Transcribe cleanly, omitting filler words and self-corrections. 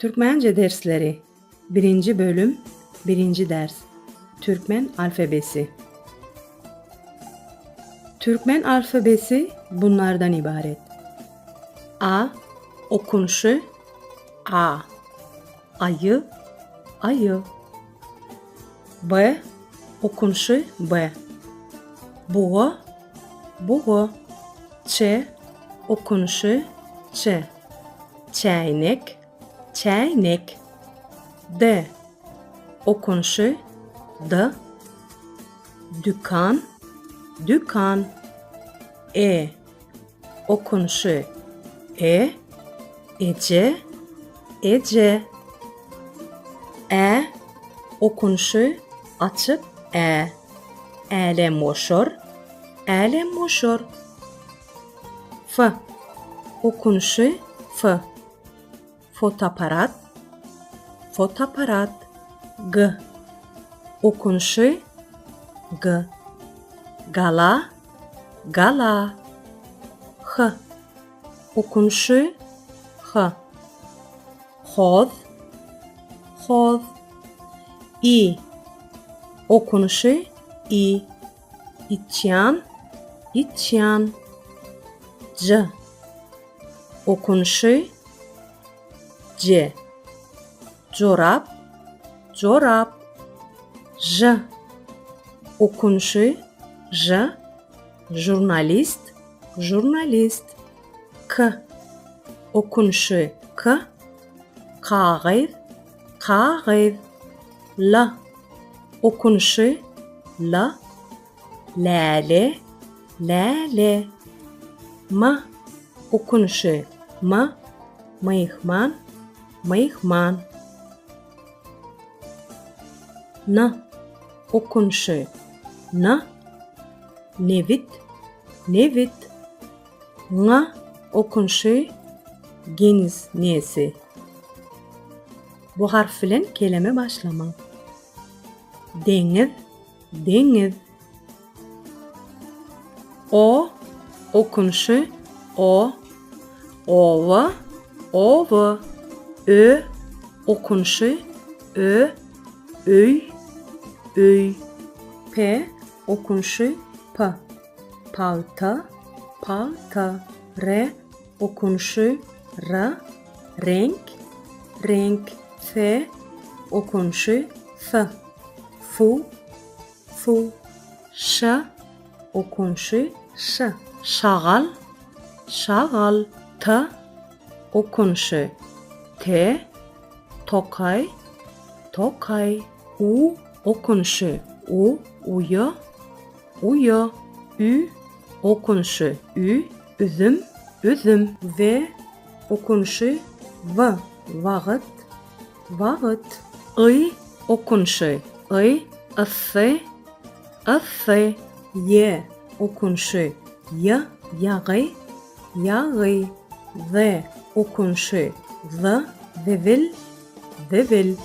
Türkmence dersleri 1. bölüm 1. ders Türkmen alfabesi. Türkmen alfabesi bunlardan ibaret. A. Okunuşu A. Ayı ayı. B. Okunuşu B. Buğu buğu. Ç. Okunuşu Ç. Çaynek çaynek. D. Okunuşu D. Dükkan dükkan. E. Okunuşu E. Ece ece. E. Okunuşu açık E. Ele moşor ele moşor. F. Okunuşu F. Fotoaparat fotoaparat. G. Okunuşu G. Gala gala. H. Okunuşu H. Hoz hoz. İ. Okunuşu İ. İçyan içyan. C. Okunuşu C. Çorap çorap. J. Okunuşu J. Jurnalist jurnalist. K. Okunuşu K. Kağıt kağıt. L. Okunuşu L. Lale lale. M. Okunuşu M. Mihman mihman. N. Okunuşu N. Nevit nevit. Ng. Okunuşu geniz niyesi. Bu harf ile kelime başlama. Deniz deniz. O. Okunuşu O. Ova ova. Ö. Okunuşu Ö. Öy öy. P. Okunuşu P. Palta palta. R. Okunuşu R. Renk renk. F. Okunuşu F. Fu fu. Ş. Okunuşu Ş. Şagal şagal. T. Okunuşu T. Tokay tokay. U. Okunuşu U. Uyu uyu. Ü. Okunuşu Ü. Üzüm üzüm. V. Okunuşu V. Vağıt vağıt. I. Okunuşu I. Isı ısı. Y. Okunuşu Y. Yağı yağı. Z. Okunuşu Z. Zivil zivil.